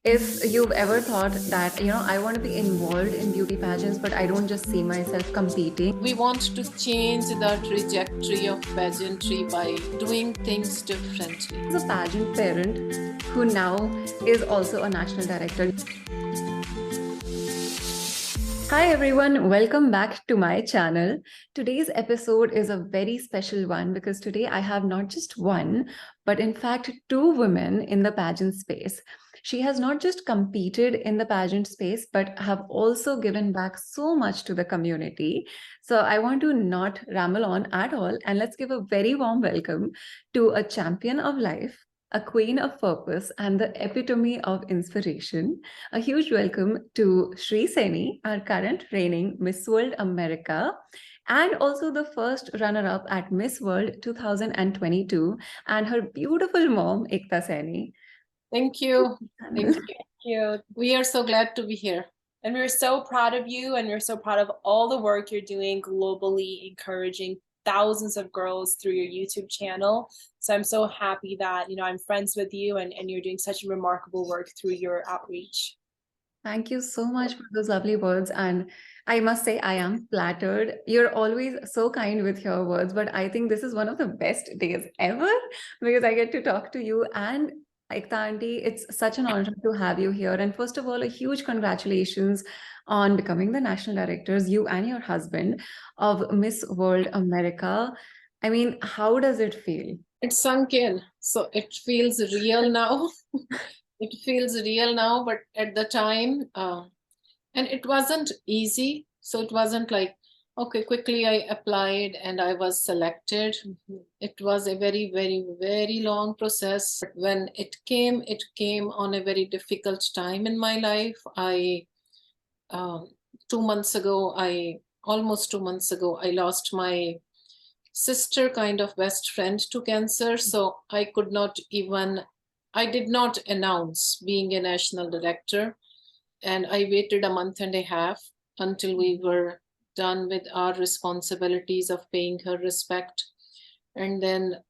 If you've ever thought that, I want to be involved in beauty pageants, but I don't just see myself competing. We want to change the trajectory of pageantry by doing things differently. As a pageant parent who now is also a national director. Hi everyone, welcome back to my channel. Today's episode is a very special one because today I have not just one, but in fact two women in the pageant space. She has not just competed in the pageant space, but have also given back so much to the community. So I want to not ramble on at all, and let's give a very warm welcome to a champion of life, a queen of purpose, and the epitome of inspiration. A huge welcome to Shree Saini, our current reigning Miss World America, and also the first runner-up at Miss World 2022, and her beautiful mom, Ekta Saini. Thank you. Thank you. Thank you. We are so glad to be here. And we're so proud of you, and we're so proud of all the work you're doing globally, encouraging thousands of girls through your YouTube channel. So I'm so happy that, I'm friends with you and you're doing such remarkable work through your outreach. Thank you so much for those lovely words. And I must say, I am flattered. You're always so kind with your words, but I think this is one of the best days ever because I get to talk to you and Ekta Auntie. It's such an honor to have you here. And first of all, a huge congratulations on becoming the national directors, you and your husband, of Miss World America. I mean, how does it feel? It's sunk in, so it feels real now. It feels real now, but at the time, and it wasn't easy. So it wasn't like, okay, quickly I applied and I was selected. It was a very, very, very long process. But when it came on a very difficult time in my life. 2 months ago, almost 2 months ago, I lost my sister, kind of best friend, to cancer. So I did not announce being a national director. And I waited a month and a half until we were done with our responsibilities of paying her respect. And then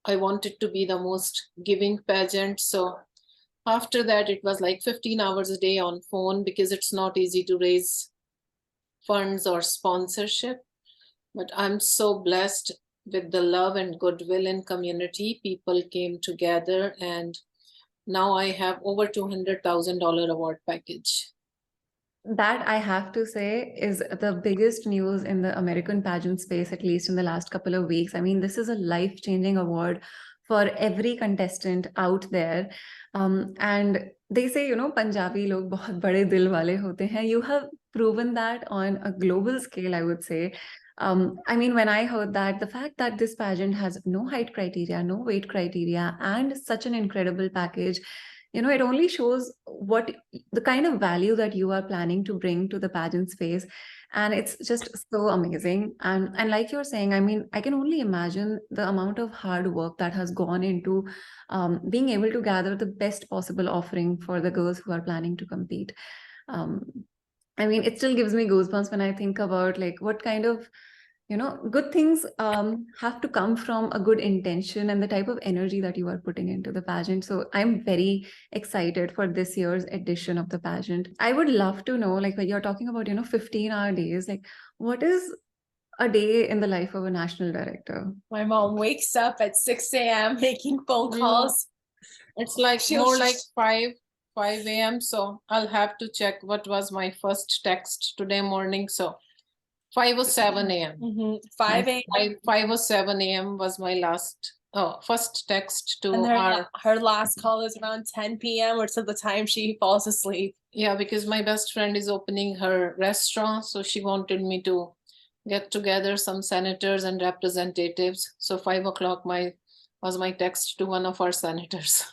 I wanted to be the most giving pageant. So after that, it was like 15 hours a day on phone because it's not easy to raise funds or sponsorship. But I'm so blessed with the love and goodwill in community. People came together, and now I have over $200,000 award package. That, I have to say, is the biggest news in the American pageant space, at least in the last couple of weeks. I mean, this is a life-changing award for every contestant out there. And they say, Punjabi log bahut bade dil wale hote hain. You have proven that on a global scale, I would say. I mean, when I heard that, the fact that this pageant has no height criteria, no weight criteria, and such an incredible package, it only shows what the kind of value that you are planning to bring to the pageant space. And it's just so amazing. And like you're saying, I mean, I can only imagine the amount of hard work that has gone into being able to gather the best possible offering for the girls who are planning to compete. I mean, it still gives me goosebumps when I think about like what kind of good things have to come from a good intention and the type of energy that you are putting into the pageant. So I'm very excited for this year's edition of the pageant. I would love to know, like, when you're talking about 15-hour days, like what is a day in the life of a national director? My mom wakes up at 6 a.m. making phone calls. It's like more like 5 a.m. So I'll have to check what was my first text today morning. So 5:07 a.m. 5 a.m. 5:07 a.m. was my first text to And her last call is around 10 p.m. or till the time she falls asleep. Yeah, because my best friend is opening her restaurant, so she wanted me to get together some senators and representatives. So 5 o'clock was my text to one of our senators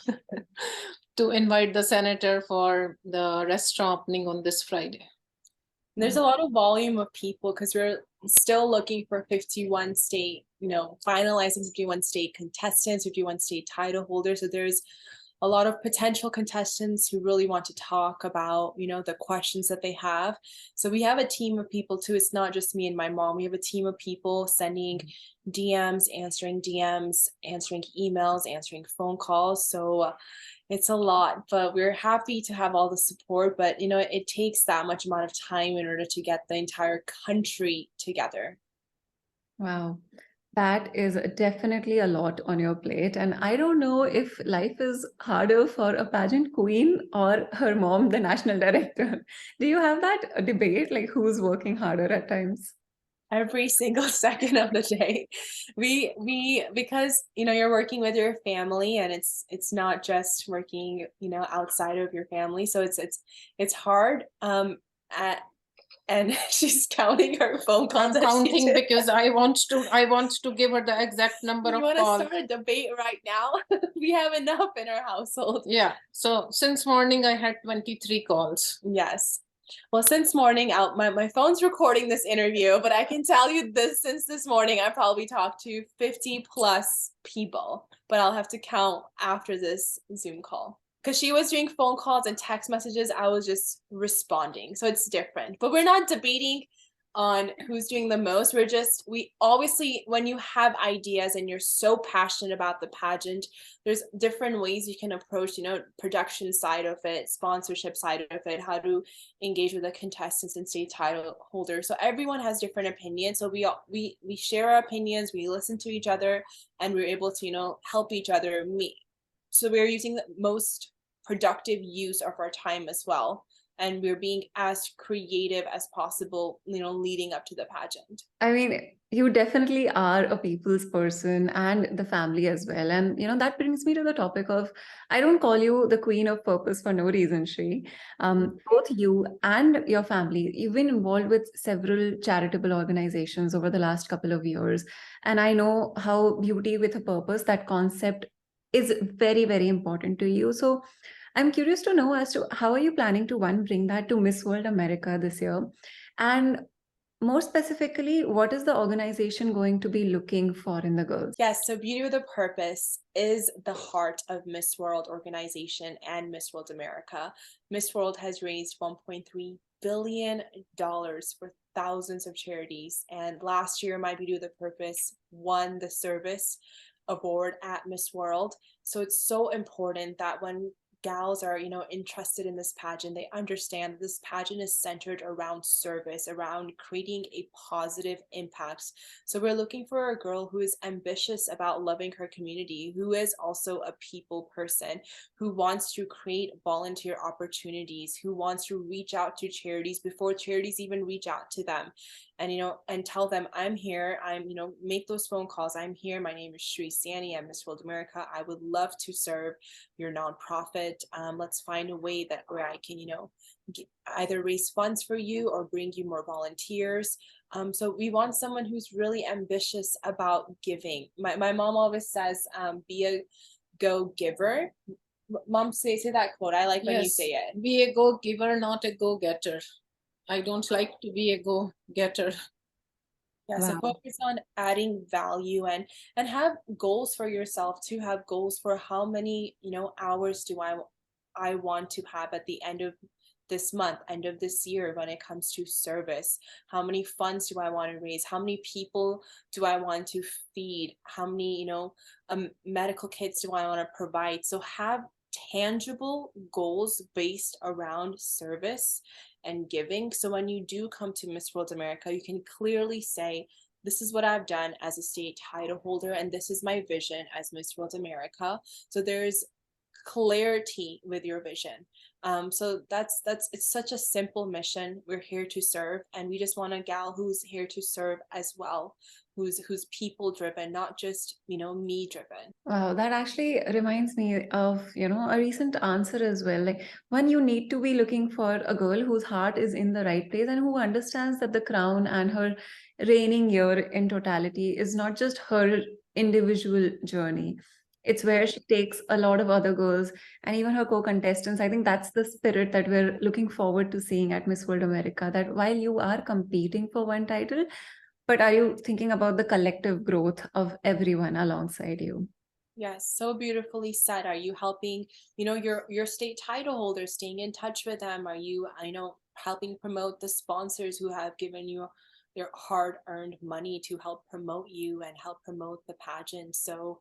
to invite the senator for the restaurant opening on this Friday. There's a lot of volume of people because we're still looking for 51 state, finalizing 51 state contestants, 51 state title holders. So there's a lot of potential contestants who really want to talk about, the questions that they have. So we have a team of people too. It's not just me and my mom. We have a team of people sending DMs, answering emails, answering phone calls. So it's a lot, but we're happy to have all the support. But you know, it takes that much amount of time in order to get the entire country together. Wow. That is definitely a lot on your plate. And I don't know if life is harder for a pageant queen or her mom, the national director. Do you have that debate, like who's working harder at times? Every single second of the day, we because you know you're working with your family, and it's not just working, you know, outside of your family, so it's hard. At, and she's counting her phone calls. I'm as she counting did. because I want to give her the exact number You of want to calls. start a debate right now? We have enough in our household. Yeah. So since morning I had 23 calls. Yes. Well, since morning out, my phone's recording this interview, but I can tell you this, since this morning, I probably talked to 50 plus people, but I'll have to count after this Zoom call. Because she was doing phone calls and text messages, I was just responding. So it's different, but we're not debating on who's doing the most. We obviously, when you have ideas and you're so passionate about the pageant, there's different ways you can approach, you know, production side of it, sponsorship side of it, how to engage with the contestants and state title holders. So everyone has different opinions. So we share our opinions, we listen to each other, and we're able to, you know, help each other meet. So we're using the most productive use of our time as well, and we're being as creative as possible, you know, leading up to the pageant. I mean, you definitely are a people's person and the family as well. And, you know, that brings me to the topic of, I don't call you the queen of purpose for no reason, Shree. Both you and your family, you've been involved with several charitable organizations over the last couple of years. And I know how beauty with a purpose, that concept is very, very important to you. So I'm curious to know as to how are you planning to, one, bring that to Miss World America this year? And more specifically, what is the organization going to be looking for in the girls? Yes, so Beauty with a Purpose is the heart of Miss World organization and Miss World America. Miss World has raised $1.3 billion for thousands of charities. And last year, My Beauty with a Purpose won the service award at Miss World. So it's so important that when gals are, you know, interested in this pageant, they understand that this pageant is centered around service, around creating a positive impact. So we're looking for a girl who is ambitious about loving her community, who is also a people person, who wants to create volunteer opportunities, who wants to reach out to charities before charities even reach out to them, and, you know, and tell them, I'm here, I'm, you know, make those phone calls, I'm here, my name is Shree Saini, I'm Miss World America, I would love to serve your nonprofit. Let's find a way that where I can, you know, either raise funds for you or bring you more volunteers. So we want someone who's really ambitious about giving. My mom always says, be a go-giver. Mom, say that quote. I like when you say it. Be a go-giver, not a go-getter. I don't like to be a go-getter. Yeah, so Wow. focus on adding value, and have goals for yourself, to have goals for how many, you know, hours do I want to have at the end of this month, end of this year, when it comes to service. How many funds do I want to raise? How many people do I want to feed? How many, you know, medical kits do I want to provide? So have tangible goals based around service and giving. So when you do come to Miss World America, you can clearly say, this is what I've done as a state title holder, and this is my vision as Miss World America. So there's clarity with your vision. So that's it's such a simple mission. We're here to serve, and we just want a gal who's here to serve as well, who's people driven, not just, you know, me driven. Wow, that actually reminds me of, you know, a recent answer as well. Like, one, you need to be looking for a girl whose heart is in the right place and who understands that the crown and her reigning year in totality is not just her individual journey. It's where she takes a lot of other girls and even her co-contestants. I think that's the spirit that we're looking forward to seeing at Miss World America. That while you are competing for one title, but are you thinking about the collective growth of everyone alongside you? Yes, so beautifully said. Are you helping, you know, your state title holders, staying in touch with them? Are you, I know, helping promote the sponsors who have given you their hard-earned money to help promote you and help promote the pageant? So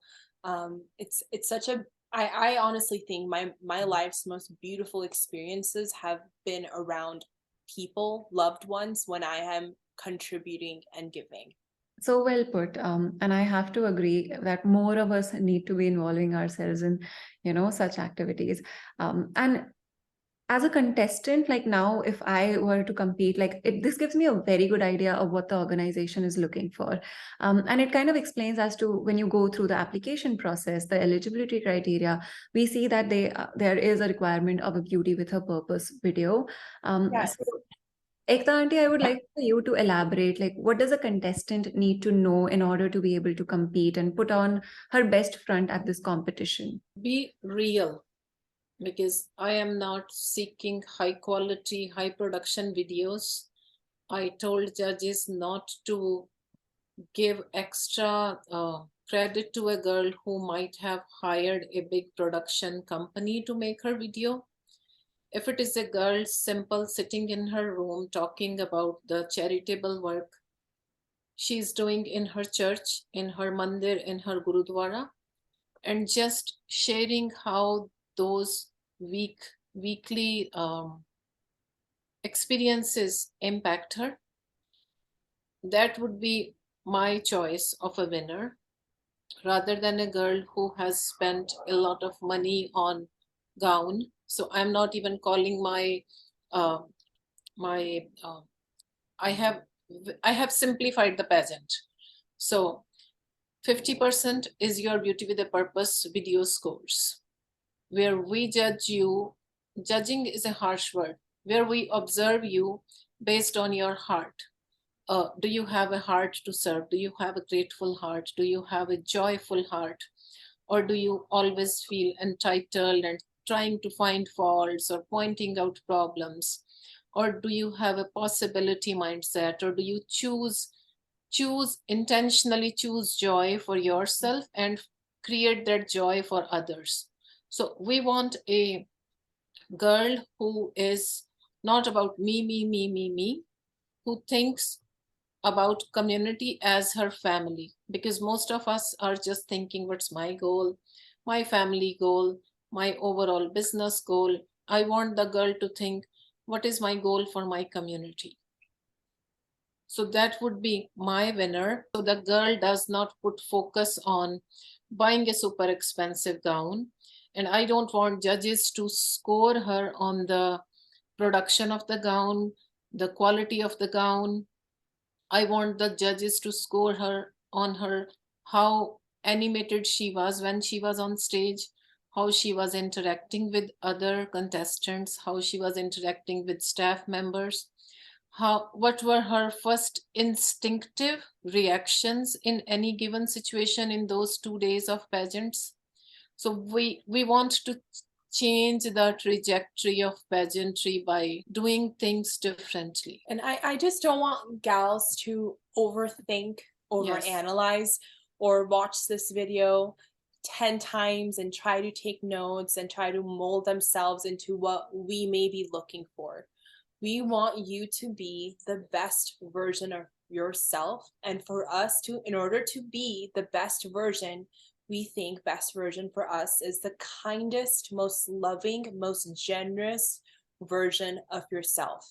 it's such a, I honestly think my life's most beautiful experiences have been around people, loved ones, when I am contributing and giving. So well put. And I have to agree that more of us need to be involving ourselves in, such activities. And as a contestant, like now, if I were to compete, this gives me a very good idea of what the organization is looking for. And it kind of explains as to when you go through the application process, the eligibility criteria, we see that there is a requirement of a beauty with a purpose video. Yes. So Ekta auntie, I would like for you to elaborate, like what does a contestant need to know in order to be able to compete and put on her best front at this competition? Be real, because I am not seeking high quality, high production videos. I told judges not to give extra credit to a girl who might have hired a big production company to make her video. If it is a girl simple sitting in her room talking about the charitable work she's doing in her church, in her mandir, in her gurudwara, and just sharing how those weekly experiences impact her, that would be my choice of a winner, rather than a girl who has spent a lot of money on gown. So I'm not even calling my uh, my I have I have simplified the pageant. So 50% is your beauty with a purpose video scores, where we judge you. Judging is a harsh word, where we observe you based on your heart. Do you have a heart to serve? Do you have a grateful heart? Do you have a joyful heart? Or do you always feel entitled and trying to find faults or pointing out problems? Or do you have a possibility mindset? Or do you intentionally choose joy for yourself and create that joy for others? So we want a girl who is not about me, who thinks about community as her family, because most of us are just thinking, what's my goal, my family goal, my overall business goal. I want the girl to think, what is my goal for my community? So that would be my winner. So the girl does not put focus on buying a super expensive gown. And I don't want judges to score her on the production of the gown, the quality of the gown. I want the judges to score her on her how animated she was when she was on stage, how she was interacting with other contestants, how she was interacting with staff members, what were her first instinctive reactions in any given situation in those 2 days of pageants. So we want to change the trajectory of pageantry by doing things differently. And I just don't want gals to overthink, overanalyze, or watch this video 10 times and try to take notes and try to mold themselves into what we may be looking for. We want you to be the best version of yourself. And for us to, in order to be the best version, we think best version for us is the kindest, most loving, most generous version of yourself.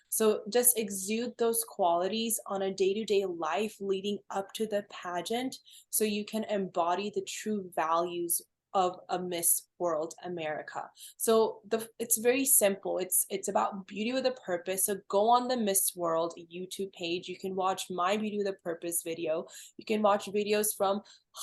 So just exude those qualities on a day-to-day life leading up to the pageant, so you can embody the true values of a Miss World America. So it's very simple. It's about beauty with a purpose. So go on the Miss World YouTube page. You can watch my beauty with a purpose video. You can watch videos from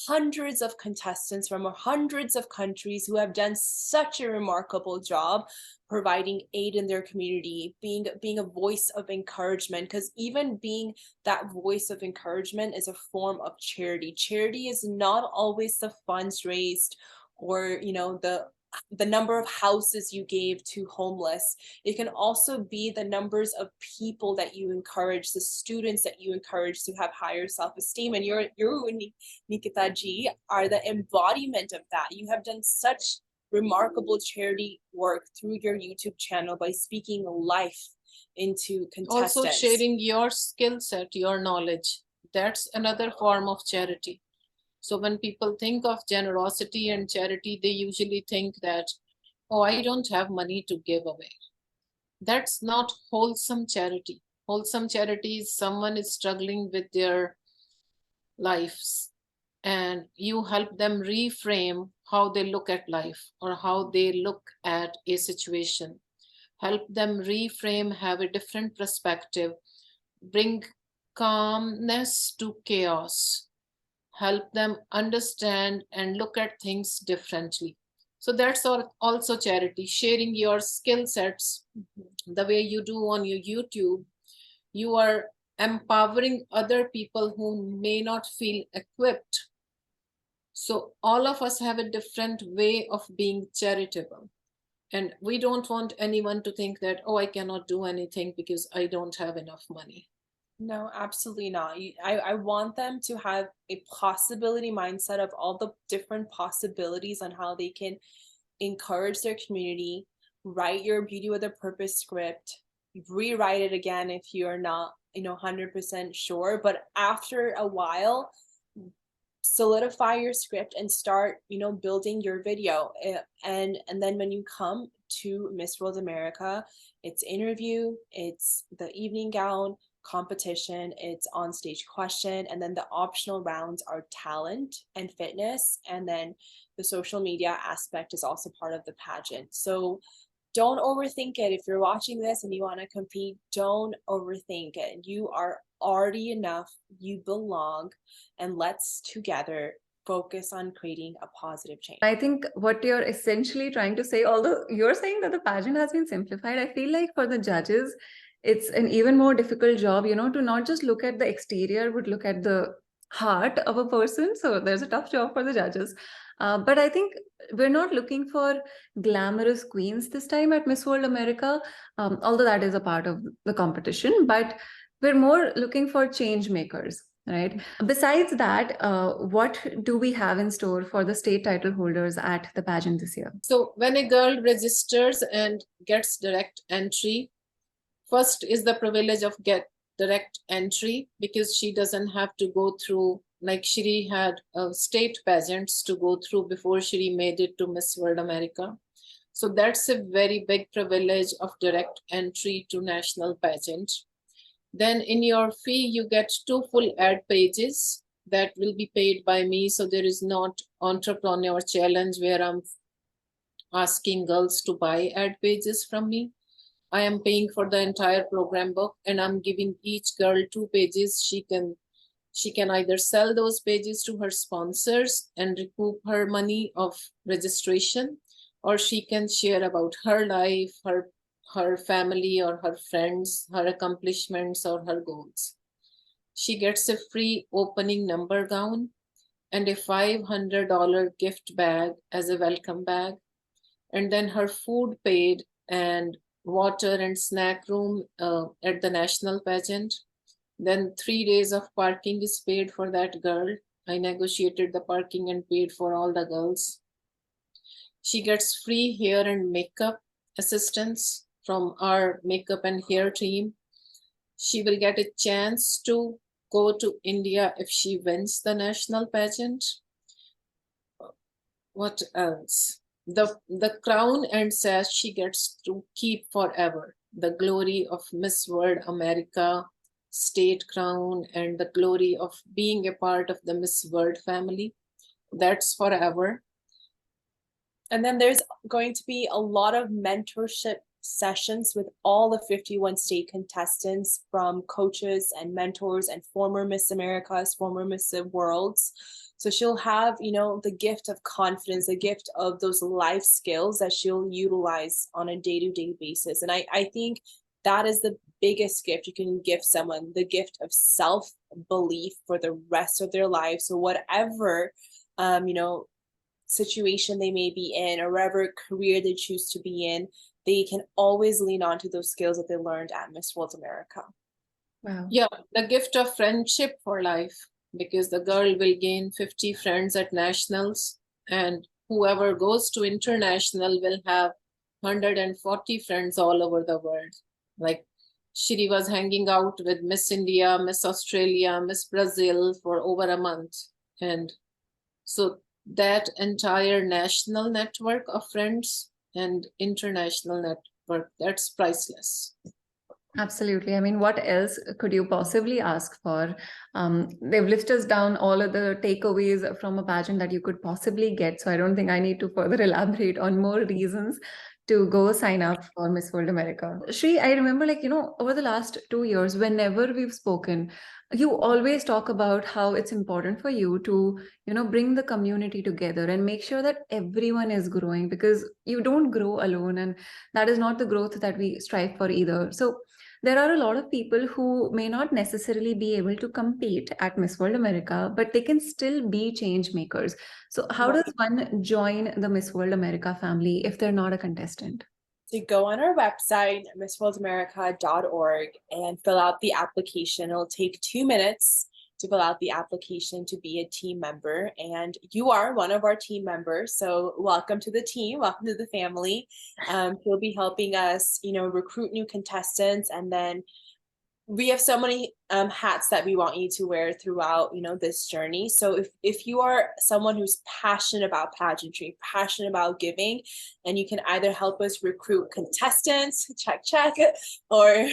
hundreds of contestants from hundreds of countries who have done such a remarkable job providing aid in their community, being a voice of encouragement, because even being that voice of encouragement is a form of charity. Charity is not always the funds raised or the number of houses you gave to homeless. It can also be the numbers of people that you encourage, the students that you encourage to have higher self-esteem. And you, Nikita ji, are the embodiment of that. You have done such remarkable charity work through your YouTube channel by speaking life into contestants. Also sharing your skill set, your knowledge. That's another form of charity. So when people think of generosity and charity, they usually think that, oh, I don't have money to give away. That's not wholesome charity. Wholesome charity is someone is struggling with their lives and you help them reframe how they look at life or how they look at a situation. Help them reframe, have a different perspective, bring calmness to chaos, help them understand and look at things differently. So that's also charity, sharing your skill sets the way you do on your YouTube. You are empowering other people who may not feel equipped. So all of us have a different way of being charitable. And we don't want anyone to think that, oh, I cannot do anything because I don't have enough money. No, absolutely not. I want them to have a possibility mindset of all the different possibilities on how they can encourage their community, write your Beauty with a Purpose script, rewrite it again if you're not, 100% sure. But after a while, solidify your script and start, building your video. And then when you come to Miss World America, it's interview, it's the evening gown competition, it's on stage question, and then the optional rounds are talent and fitness, and then the social media aspect is also part of the pageant. So don't overthink it. If you're watching this and you want to compete, don't overthink it. You are already enough, you belong, and let's together focus on creating a positive change. I think what you're essentially trying to say, although you're saying that the pageant has been simplified, I feel like for the judges, it's an even more difficult job, to not just look at the exterior, but look at the heart of a person. So there's a tough job for the judges. But I think we're not looking for glamorous queens this time at Miss World America, although that is a part of the competition, but we're more looking for change makers. Right. Besides that, what do we have in store for the state title holders at the pageant this year? So when a girl registers and gets direct entry, first is the privilege of get direct entry because she doesn't have to go through, like Shree had state pageants to go through before Shree made it to Miss World America. So that's a very big privilege of direct entry to national pageant. Then in your fee, you get 2 full ad pages that will be paid by me. So there is not entrepreneur challenge where I'm asking girls to buy ad pages from me. I am paying for the entire program book and I'm giving each girl 2 pages. She can either sell those pages to her sponsors and recoup her money of registration, or she can share about her life, her family or her friends, her accomplishments or her goals. She gets a free opening number gown and a $500 gift bag as a welcome bag. And then her food paid and water and snack room at the national pageant. Then 3 days of parking is paid for that girl. I negotiated the parking and paid for all the girls. She gets free hair and makeup assistance from our makeup and hair team. She will get a chance to go to India if she wins the national pageant. What else? The crown and sash she gets to keep forever. The glory of Miss World America state crown and the glory of being a part of the Miss World family. That's forever. And then there's going to be a lot of mentorship sessions with all the 51 state contestants, from coaches and mentors and former Miss Americas, former Miss Worlds. So she'll have, the gift of confidence, the gift of those life skills that she'll utilize on a day-to-day basis. And I think that is the biggest gift you can give someone, the gift of self-belief for the rest of their life. So whatever, situation they may be in or whatever career they choose to be in, they can always lean on to those skills that they learned at Miss World America. Wow. Yeah, the gift of friendship for life, because the girl will gain 50 friends at nationals, and whoever goes to international will have 140 friends all over the world. Like Shri was hanging out with Miss India, Miss Australia, Miss Brazil for over a month, and So that entire national network of friends and international network, that's priceless. Absolutely. I mean, what else could you possibly ask for? They've listed us down all of the takeaways from a pageant that you could possibly get. So I don't think I need to further elaborate on more reasons to go sign up for Miss World America. Shree, I remember, like, over the last 2 years, whenever we've spoken, you always talk about how it's important for you to, bring the community together and make sure that everyone is growing, because you don't grow alone, and that is not the growth that we strive for either. So there are a lot of people who may not necessarily be able to compete at Miss World America, but they can still be change makers. So how does one join the Miss World America family if they're not a contestant? To go on our website, MissWorldAmerica.org, and fill out the application. It'll take 2 minutes to fill out the application to be a team member. And you are one of our team members. So welcome to the team, welcome to the family. You'll be helping us, recruit new contestants. And then we have so many hats that we want you to wear throughout, this journey. So if you are someone who's passionate about pageantry, passionate about giving, and you can either help us recruit contestants, check, or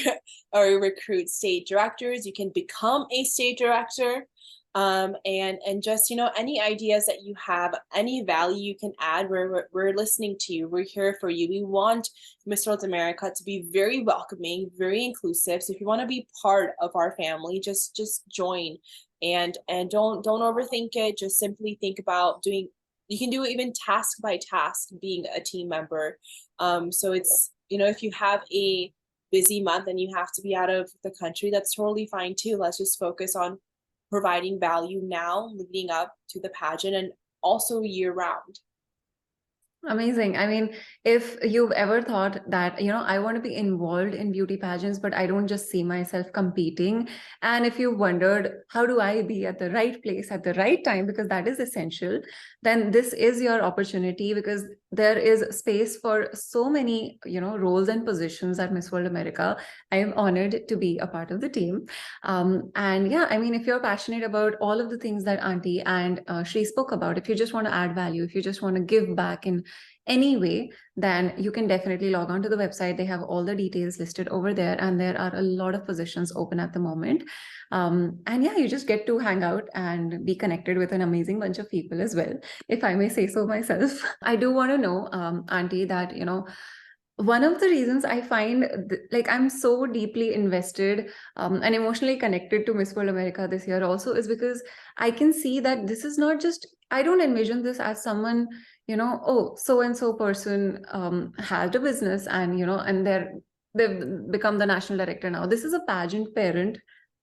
recruit state directors, you can become a state director. And just, any ideas that you have, any value you can add, we're listening to you. We're here for you. We want Miss World America to be very welcoming, very inclusive. So if you want to be part of our family, just join, and don't overthink it. Just simply think about doing. You can do it even task by task, being a team member. So it's, if you have a busy month and you have to be out of the country, that's totally fine too. Let's just focus on providing value now leading up to the pageant, and also year round. Amazing. I mean, if you've ever thought that, I want to be involved in beauty pageants, but I don't just see myself competing. And if you wondered, how do I be at the right place at the right time, because that is essential, then this is your opportunity, because there is space for so many, roles and positions at Miss World America. I am honored to be a part of the team. And yeah, I mean, if you're passionate about all of the things that Auntie and Shree spoke about, if you just want to add value, if you just want to give back in any way, then you can definitely log on to the website. They have all the details listed over there, and there are a lot of positions open at the moment. And yeah, you just get to hang out and be connected with an amazing bunch of people as well, if I may say so myself. I do want to know, Auntie, that, one of the reasons I find like I'm so deeply invested and emotionally connected to Miss World America this year also is because I can see that this is not just, I don't envision this as someone, oh, so and so person had a business and, and they've become the national director now. This is a pageant parent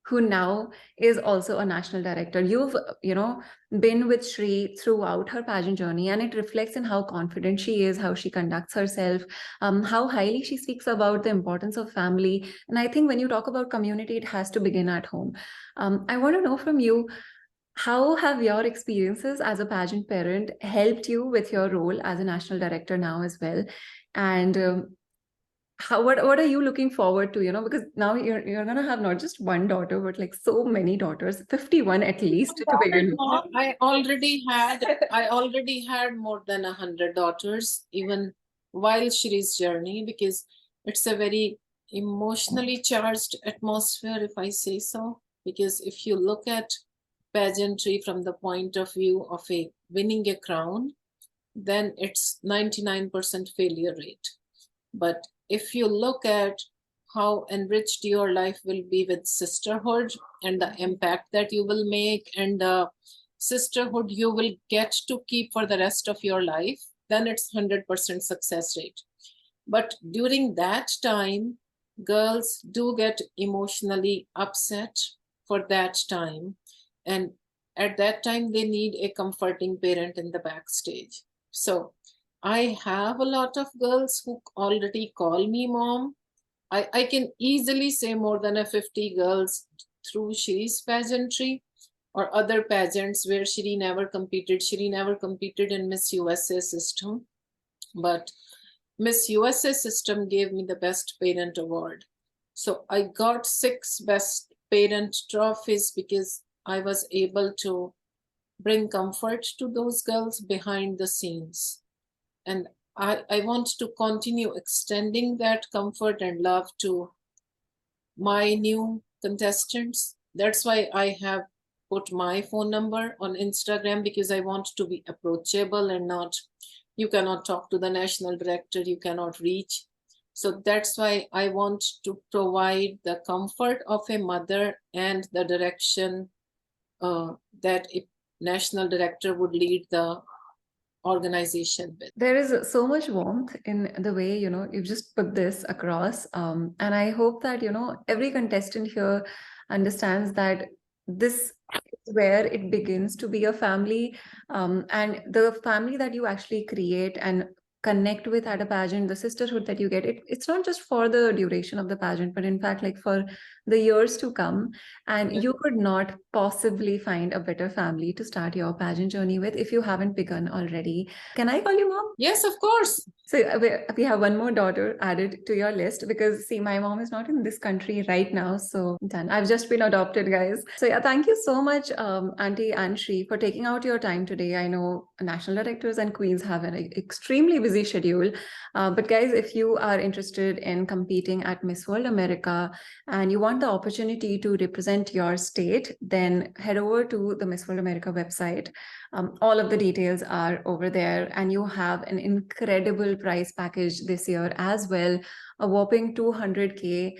who now is also a national director. You've, been with Shree throughout her pageant journey, and it reflects in how confident she is, how she conducts herself, how highly she speaks about the importance of family. And I think when you talk about community, it has to begin at home. I want to know from you, how have your experiences as a pageant parent helped you with your role as a national director now as well? And what are you looking forward to, because now you're gonna have not just one daughter, but like so many daughters, 51 at least to begin with. I already had more than 100 daughters, even while Shree's journey, because it's a very emotionally charged atmosphere, if I say so. Because if you look at pageantry from the point of view of winning a crown, then it's 99% failure rate. But if you look at how enriched your life will be with sisterhood and the impact that you will make and the sisterhood you will get to keep for the rest of your life, then it's 100% success rate. But during that time, girls do get emotionally upset for that time. And at that time, they need a comforting parent in the backstage. So I have a lot of girls who already call me mom. I can easily say more than 50 girls through Shree's pageantry or other pageants where Shree never competed. Shree never competed in Miss USA system, but Miss USA system gave me the best parent award. So I got 6 best parent trophies because I was able to bring comfort to those girls behind the scenes. And I want to continue extending that comfort and love to my new contestants. That's why I have put my phone number on Instagram, because I want to be approachable and not, you cannot talk to the national director, you cannot reach. So that's why I want to provide the comfort of a mother and the direction that a national director would lead the organization with. There is so much warmth in the way, you've just put this across. And I hope that, every contestant here understands that this is where it begins to be a family. And the family that you actually create and connect with at a pageant, the sisterhood that you get, it's not just for the duration of the pageant, but in fact, like for the years to come. And you could not possibly find a better family to start your pageant journey with if you haven't begun already. Can I call you mom? Yes, of course. So we have one more daughter added to your list, because see, my mom is not in this country right now. So done. I've just been adopted, guys. So yeah, thank you so much, Auntie and Shree, for taking out your time today. I know national directors and queens have an extremely busy schedule. But guys, if you are interested in competing at Miss World America and you want the opportunity to represent your state, then head over to the Miss World America website. All of the details are over there, and you have an incredible prize package this year as well, a whopping 200K.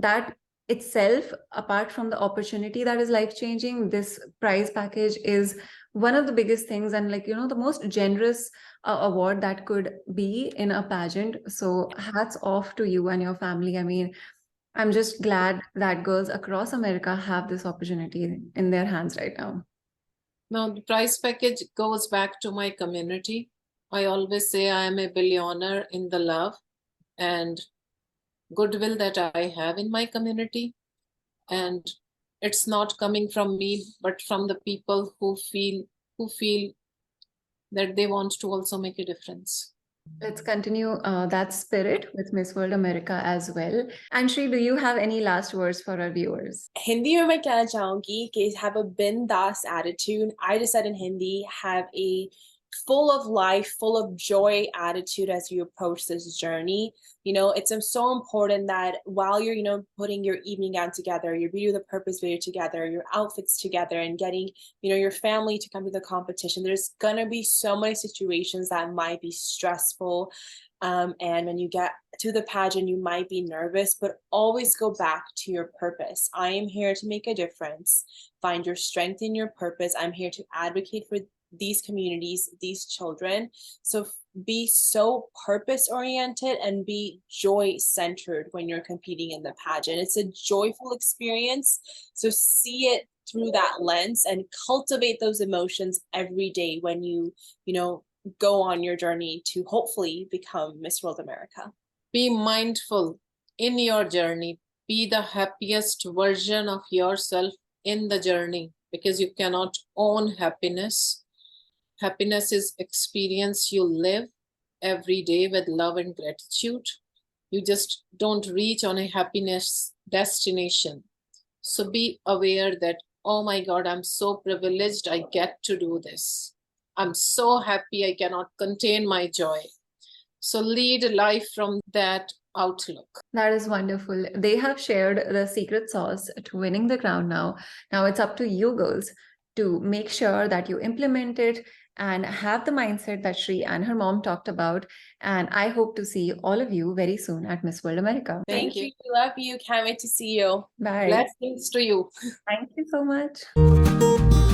That itself, apart from the opportunity that is life-changing, this prize package is one of the biggest things, and the most generous award that could be in a pageant. So hats off to you and your family. I mean, I'm just glad that girls across America have this opportunity in their hands right now. Now, the prize package goes back to my community. I always say I am a billionaire in the love and goodwill that I have in my community. And it's not coming from me, but from the people who feel that they want to also make a difference. Let's continue that spirit with Miss World America as well. And Shree, do you have any last words for our viewers? Hindi में मैं कहना चाहूंगी कि have a bindas attitude. I just said in Hindi, have a full of life, full of joy attitude as you approach this journey. It's so important that while you're, putting your evening gown together, your Beauty with a Purpose video together, your outfits together, and getting, your family to come to the competition, there's gonna be so many situations that might be stressful. And when you get to the pageant, you might be nervous, but always go back to your purpose. I am here to make a difference. Find your strength in your purpose. I'm here to advocate for these communities, these children. So be so purpose oriented and be joy centered when you're competing in the pageant. It's a joyful experience. So see it through that lens and cultivate those emotions every day when you go on your journey to hopefully become Miss World America. Be mindful in your journey. Be the happiest version of yourself in the journey, because you cannot own happiness. Happiness is experience you live every day with love and gratitude. You just don't reach on a happiness destination. So be aware that, oh my God, I'm so privileged, I get to do this. I'm so happy, I cannot contain my joy. So lead life from that outlook. That is wonderful. They have shared the secret sauce to winning the crown now. Now it's up to you girls to make sure that you implement it and have the mindset that Shree and her mom talked about. And I hope to see all of you very soon at Miss World America. Thank you. We love you. Can't wait to see you. Bye. Blessings to you. Thank you so much.